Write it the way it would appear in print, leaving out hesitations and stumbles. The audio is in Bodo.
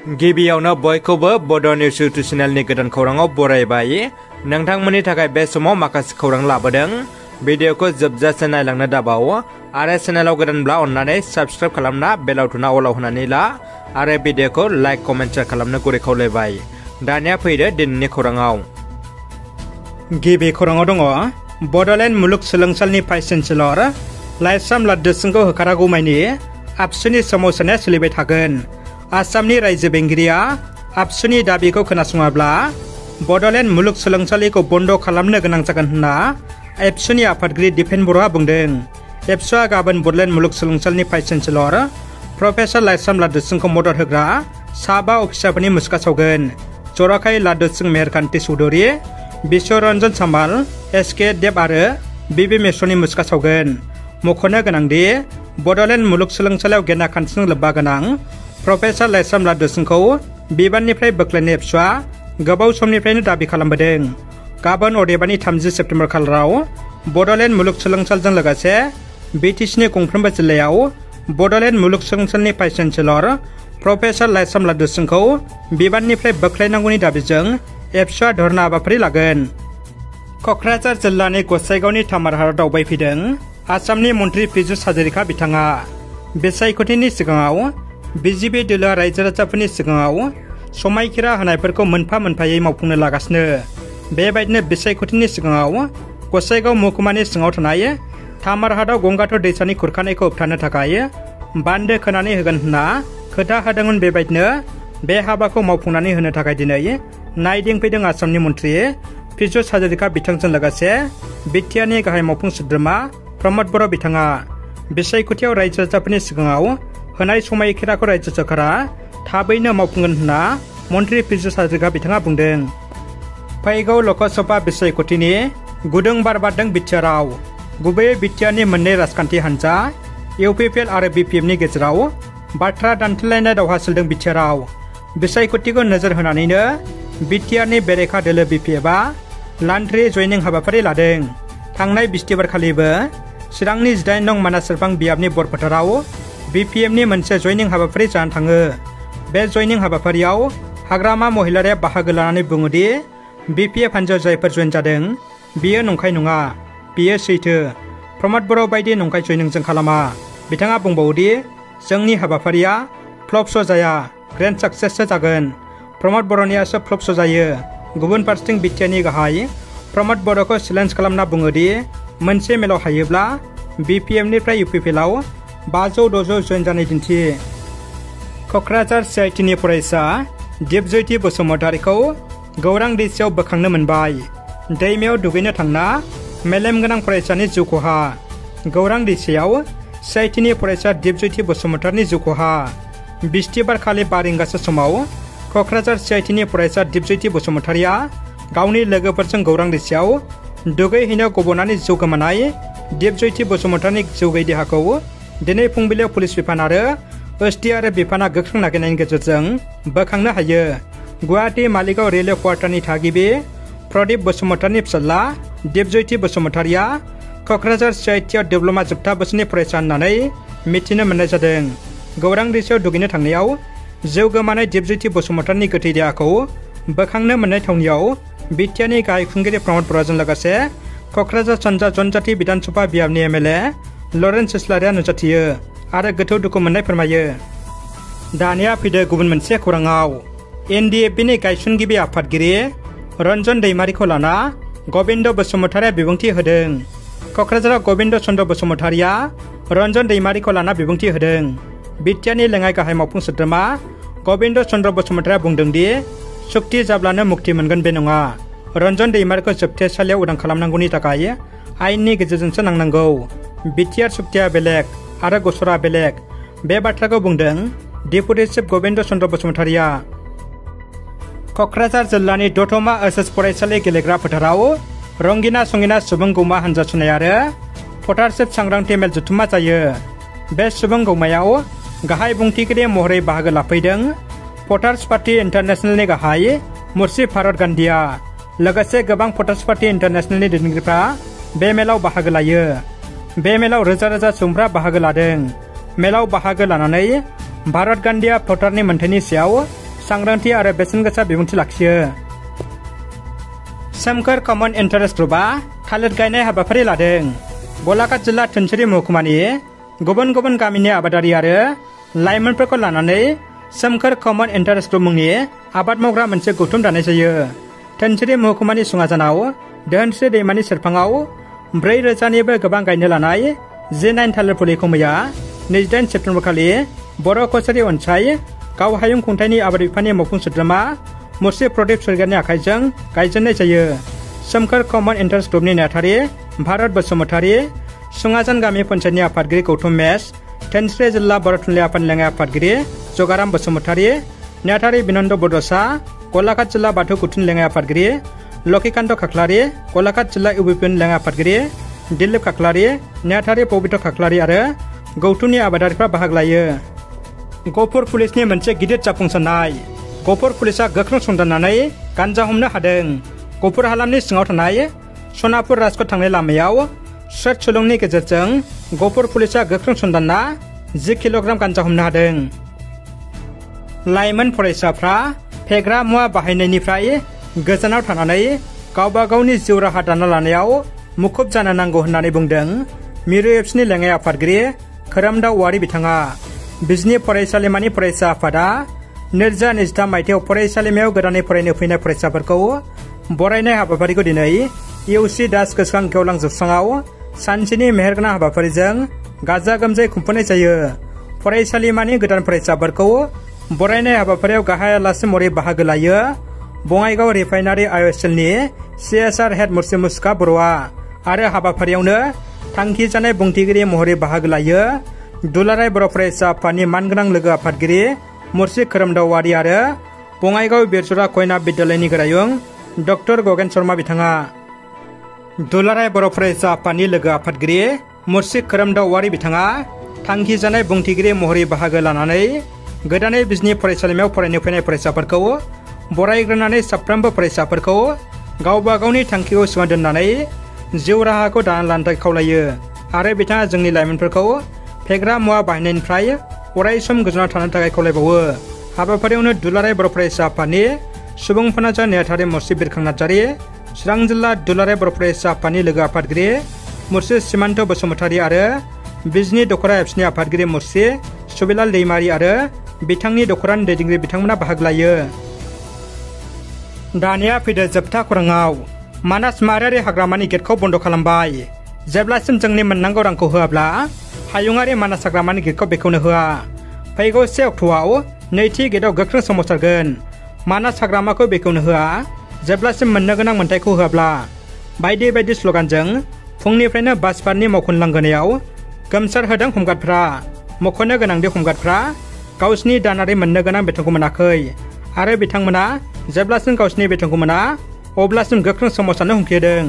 गिबियावनो बयखौबो बड' निउस इउटुब चेनेलनि गोदान खौराङाव बरायबाय। नोंथांमोननि थाखाय बे समाव माखासे खौरां लाबोदों। भिडिअखौ जोबजासे नायलांनो दाबाव आरो चेनेलाव गोदानब्ला अन्नानै साबस्क्राइब खालामना बेल आइकनआ अलाव होनानै ला आरो भिडिअखौ लाइक कमेन्ट शेयार खालामनो गुरै खावलायबाय। दानिया फैदो दिनैनि खौराङाव। गिबि खौराङाव दङ बड'लेण्ड मुलुगसोलोंसालिनि भाइस चेन्सेलर लाइस्राम लाद्दुसिंखौ होखारागौमानि आबसुनि सोमावसारनाया सोलिबाय थागोन। आसामनि रायजो बेंगिरिया आबसुनि दाबिखौ खोनासङाब्ला बड'लेण्ड मुलुगसोलोंसालिखौ बन्द खालामनो गोनां जागोन होनना एबसुनि आफादगिरि दिपेन बर'आ बुंदों। एबसुआ गाबोन बड'लेण्ड मुलुगसोलोंसालिनि भाइस चेन्सेलर प्रफेसर लाइस्राम लाद्दुसिंखौ मदद होग्रा साबा अफिसारफोरनि मुसुखा सावगोन। जर'खायै लाद्दुसिं मेहेरकान्ति चौधुरी, बिश्वरन्जन सामाल, एस.के. देब आरो बि.बि. मिश्रनि मुसुखा सावगोन। मख'नो गोनांदि बड'लेण्ड मुलुगसोलोंसालियाव गेना खान्थिजों लोब्बा गोनां प्रफेसर लाइस्राम लाद्दुसिंखौ बिबाननिफ्राय बोख्लायनाय एबसुआ गोबाव समनिफ्रायनो दाबि खालामबोदों। गाबोन अदेबानि 30 सेप्तेम्बर खालाराव बड'लेण्ड मुलुगसोलोंसालिजों लोगोसे बि.टि.सि.नि गंफ्रोमबो जिल्लायाव बड'लेण्ड मुलुगसोलोंसालिनि भाइस चेन्सेलर प्रफेसर लाइस्राम लाद्दुसिंखौ बिबाननिफ्राय बोख्लायनांगौनि दाबिजों एबसुआ धरना हाबाफारि लागोन। क'क्राझार जिल्लानि गसाइगावनि तामारहाटआव दावबायफैदों आसामनि मन्त्रि पीयूष हाजरिका बिथाङा। बिसायख'थिनि सिगाङाव बिजेपि दोलोआ रायजो राजाफोरनि सिगाङाव समायखिरा होनायफोरखौ मोनफा मोनफायै मावफुंनो लागासिनो। बेबायदिनो बिसायख'थिनि सिगाङाव गसाइगाव महकुमानि सिङाव थानाय तामारहाटआव गंगाथर दैसानि खुरखानायखौ होबथानो थाखाय बान्दो खोनानै होगोन होनना खोथा होदोंमोन। बेबायदिनो बे हाबाखौ मावफुंनानै होनो थाखाय दिनै नायदिंफैदों आसामनि मन्त्रि पीयूष हाजरिका बिथांजों लोगोसे बिटिआरनि गाहाय मावफुं सोद्रोमा प्रमद बर' बिथाङा। बिसायख'थियाव रायजो राजाफोरनि सिगाङाव होनाय समायखिराखौ रायजो सरकारा थाबैनो मावफुंगोन होनना मन्त्रि पीयूष हाजरिका बिथाङा बुंदों। फैगौ लकसभा बिसायख'थिनि गुदुं बार बारदों बिटिआरआव। गुबैयै बिटिआरनि मोननै राजखान्थि हान्जा इउपिपिएल आरो बिपिएफनि गेजेराव बाथ्रा दान्थेलायनाय दावहा सोलिदों बिटिआरआव। बिसायख'थिखौ नोजोर होनानैनो बिटिआरनि बेरेखा दोलो बिपिएफआ लान्ड्रि जयनिं हाबाफारि लादों। थांनाय बिस्तिबारखालिबो चिरांनि 18 नं मानास सेरफां बियाबनि बरफोथाराव बिपिएफनि मोनसे जयनिं हाबाफारि जानो थाङो। बे जयनिं हाबाफारियाव हाग्रामा महिलारिया बाहागो लानानै बुङोदि बिपिएफ हान्जायाव जायफोर जयेन जादों बियो नंखाय नङा, बियो सैथो। प्रमद बर' बायदि नंखाय जयनिंजों खालामा। बिथाङा बुंबावोदि जोंनि हाबाफारिया फ्लप श' जाया, ग्रेन्ड साक्सेससो जागोन। प्रमद बर'नियासो फ्लप श' जायो। गुबुन फारसेथिं बिटिआरनि गाहाय प्रमद बर'खौ चेलेन्ज खालामना बुङोदि मोनसे मेलाव हायोब्ला बिपिएफनिफ्राय इउपिपिएलआव 500-600 जयेन जानाय दिन्थि। क'क्राझार सिआइटिनि फरायसा दिपज्योति बसुमतारीखौ गौरां दैसायाव बोखांनो मोनबाय। दैमायाव दुगैनो थांना मेलेम गोनां फरायसानि जिउ खहा। गौरां दैसायाव सिआइटिनि फरायसा दिपज्योति बसुमतारीनि जिउ खहा। बिस्तिबारखालि 5 रिंगासो समाव क'क्राझार सिआइटिनि फरायसा दिपज्योति बसुमतारीया गावनि लोगोफोरजों गौरां दैसायाव दुगैहैनो गबनानै जिउ गोमानाय दिपज्योति बसुमतारीनि जिउ गैयै देहाखौ दिनै फुंबिलियाव पुलिस बिफान आरो एसडि आरो बिफाना गोख्रों नागिरनायनि गेजेरजों बोखांनो हायो। गुवाहाटी मालिगाव रेलवे क्वार्टारनि थागिबि प्रदीप बसुमतारीनि फिसाज्ला दिपज्योति बसुमतारीया क'क्राझार सिआइटिआव डिप्ल'मा जोबथा बोसोरनि फरायसा होननानै मिथिनो मोननाय जादों। गौरां दैसायाव दुगैनो थांनायाव जिउ गोमानाय दिपज्योति बसुमतारीनि गोथै देहाखौ बोखांनो मोननाय थावनियाव बिटिआरनि गाहाय खुंगिरि प्रमद बर'जों लोगोसे क'क्राझार सानजा जनजाति बिधानसभा बियाबनि एमएलए लरेन्स इस्लारिया नुजाथियो आरो गोथौ दुखु मोननाय फोरमायो। दानिया फैदो गुबुन मोनसे खौराङाव। एनडिएफबिनि गायसनगिरि आफादगिरि रन्जन दैमारिखौ लाना गबिन्द बसुमतारीया बिबुंथि होदों। क'क्राझाराव गबिन्द चन्द्र बसुमतारीया रन्जन दैमारिखौ लाना बिबुंथि होदों। बिटिआरनि लेङाइ गाहाय मावफुं सोद्रोमा गबिन्द चन्द्र बसुमतारीया बुंदोंदि सुक्ति जाब्लानो मुक्ति मोनगोन बे नङा। रन्जन दैमारिखौ जोबथेसालियाव उदां खालामनांगौनि थाखाय आयेननि गेजेरजोंसो नांनांगौ। बिटिआर सुक्तिया बेलेग आरो गसरा बेलेग। बे बाथ्राखौ बुंदों डेपुटि चिफ गबिन्द चन्द्र बसुमतारीया। क'क्राझार जिल्लानि दतमा एसएस फरायसालि गेलेग्रा फोथाराव रंगिना संगिना सुबुं गौमा हानजा सुनाय आरो भटारशिप सांग्रांथि मेल जथुम्मा जायो। बे सुबुं गौमायाव गाहाय बुंथिगिरि महरै बाहागो लाफैदों भटार्स पार्टी इन्टारनेशनेलनि गाहाय मुर्सि भारत गान्धीया। लोगोसे गोबां भटार्स पार्टी इन्टारनेशनेलनि दैदेनगिरिफ्रा बे मेलाव बाहागो लायो। बे मेलाव रोजा रोजा सुबुंफ्रा बाहागो लादों। मेलाव बाहागो लानानै भारत गान्धीया भटारनि मोन्थायनि सायाव सांग्रांथि आरो बेसेनगोसा बिबुंथि लाखियो। सोमखोर कमन इन्टारेस्ट ग्रुपआ थालिर गायनाय हाबाफारि लादों। गलाघाट जिल्ला धोनसिरि महकुमानि गुबुन गुबुन गामिनि आबादारि आरो लाइमोनफोरखौ लानानै सोमखोर कमन इन्टारेस्ट ग्रुप मुंनि आबाद मावग्रा मोनसे गौथुम दानाय जायो। धोनसिरि महकुमानि सुङाजानाव धोनसिरि दैमानि सेरफाङाव 4,000निबो गोबां गायनो लानाय J9 थालिर फुलिखौ मैया 28 सेप्तेम्बर खालि बर' कछारी अनसाय गावहायुं खुंथायनि आबाद बिफाननि मावफुं सोद्रोमा मुर्सि प्रदीप सरगियारिनि आखाइजों गायजेननाय जायो। सोमखोर कमन इन्टारेस्ट ग्रुपनि नेहाथारि भारत बसुमतारी, सुङाजान गामि पन्चायतनि आफादगिरि गौतम मेस, धोनसिरि जिल्ला बर' थुनलाइ आफादनि लेङाइ आफादगिरि जगाराम बसुमतारी, नेहाथारि बिनन्द बड'सा, गलाघाट जिल्ला बाथौ गौथुमनि लेङाइ आफादगिरि लक्षिकान्त खाख्लारि, गलाघाट जिल्ला इउबिपिनि लेङाइ आफादगिरि दिलीप खाख्लारि, नेहाथारि पबित्र खाख्लारि आरो गौथुमनि आबादारिफ्रा बाहागो लायो। गफुर पुलिसनि मोनसे गिदिर जाफुंसारनाय। गफुर पुलिसा गोख्रों संदाननानै गान्जा हमनो हादों। गफुर हालामनि सिङाव थानाय सनापुर राजक'ट थांनाय लामायाव स्रोत सुलुंनि गेजेरजों गफुर पुलिसा गोख्रों संदानना 10 किल'ग्राम गान्जा हमनो हादों। लाइमोन फरायसाफ्रा फेग्रा मुवा बाहायनायनिफ्राय गोजानाव थानानै गावबा गावनि जिउ राहा दाना लानायाव मुखुब जानो नांगौ होननानै बुंदों मिरु एफसिनि लेङाइ आफादगिरि खोरोमदाव औवारि बिथाङा। बिजनि फरायसालिमानि फरायसा आफादा 2023 मायथाइयाव फरायसालिमायाव गोदानै फरायनो फैनाय फरायसाफोरखौ बरायनाय हाबाफारिखौ दिनै इउसि दास गोसोखां गेवलां जौस्राङाव सानसेनि मेहेरगोनां हाबाफारिजों गाजा गोमजायै खुंफुंनाय जायो। फरायसालिमानि गोदान फरायसाफोरखौ बरायनाय हाबाफारियाव गाहाय आलासि महरै बाहागो लायो बङाइगाव रिफाइनारि आइअएसएलनि CSR हेड मुर्सि मुसुखा बर'आ आरो हाबाफारियावनो थांखि जानाय बुंथिगिरि महरै बाहागो लायो दुलाराय बर' फरायसा आफादनि मानगोनां लोगो आफादगिरि मुर्सि खोरोमदाव औवारि आरो बङाइगाव बिरजरा कन्या बिद्यालयनि गोरायुं डक्टर गगेन शर्मा बिथाङा। दुलाराय बर' फरायसा आफादनि लोगो आफादगिरि मुर्सि खोरोमदाव औवारि बिथाङा थांखि जानाय बुंथिगिरि महरै बाहागो लानानै गोदानै बिजनि फरायसालिमायाव फरायनो फैनाय फरायसाफोरखौ बरायग्रोनानै साफ्रोमबो फरायसाफोरखौ गावबा गावनि थांखिखौ सिमा दोननानै जिउ राहाखौ दाना लानो थाखाय खावलायो आरो बिथाङा जोंनि लाइमोनफोरखौ फेग्रा मुवा बाहायनायनिफ्राय अरायसम गोजानाव थानो थाखाय खावलायबावो। हाबाफारियावनो दुलाराय बर' फरायसा आफादनि सुबुं फोनांजाब नेहाथारि मुर्सि बिरखां नार्जारि, चिरां जिल्ला दुलाराय बर' फरायसा आफादनि लोगो आफादगिरि मुर्सि सिमान्त बसुमतारी आरो बिजनि दख'रा एफसिनि आफादगिरि मुर्सि सुबिलाल दैमारि आरो बिथांनि दख'रानि दैदेनगिरि बिथांमोना बाहागो लायो। दानिया फैदो जोबथा खौराङाव। मानास माहारियारि हाग्रामानि गेटखौ बन्द खालामबाय। जेब्लासिम जोंनि मोननांगौ रांखौ होआब्ला हायुङारि मानास हाग्रामानि गेटखौ बेखेवनो होआ। फैगौ 1 अक्ट'आव नैथि गेटआव गोख्रों सोमावसारगोन। मानास हाग्रामाखौ बेखेवनो होआ जेब्लासिम मोननो गोनां मोन्थायखौ होआब्ला बायदि बायदि स्लगानजों फुंनिफ्रायनो बासबारनि मावख'नि लांगोनायाव गोमसार होदों हमगार्डफ्रा। मख'नो गोनांदि हमगार्डफ्रा गावसिनि दानारि मोननो गोनां बेथनखौ मोनाखै आरो बिथांमोना जेब्लासिम गावसिनि बेथनखौ मोना अब्लासिम गोख्रों सोमावसारनो हुमखिहोदों।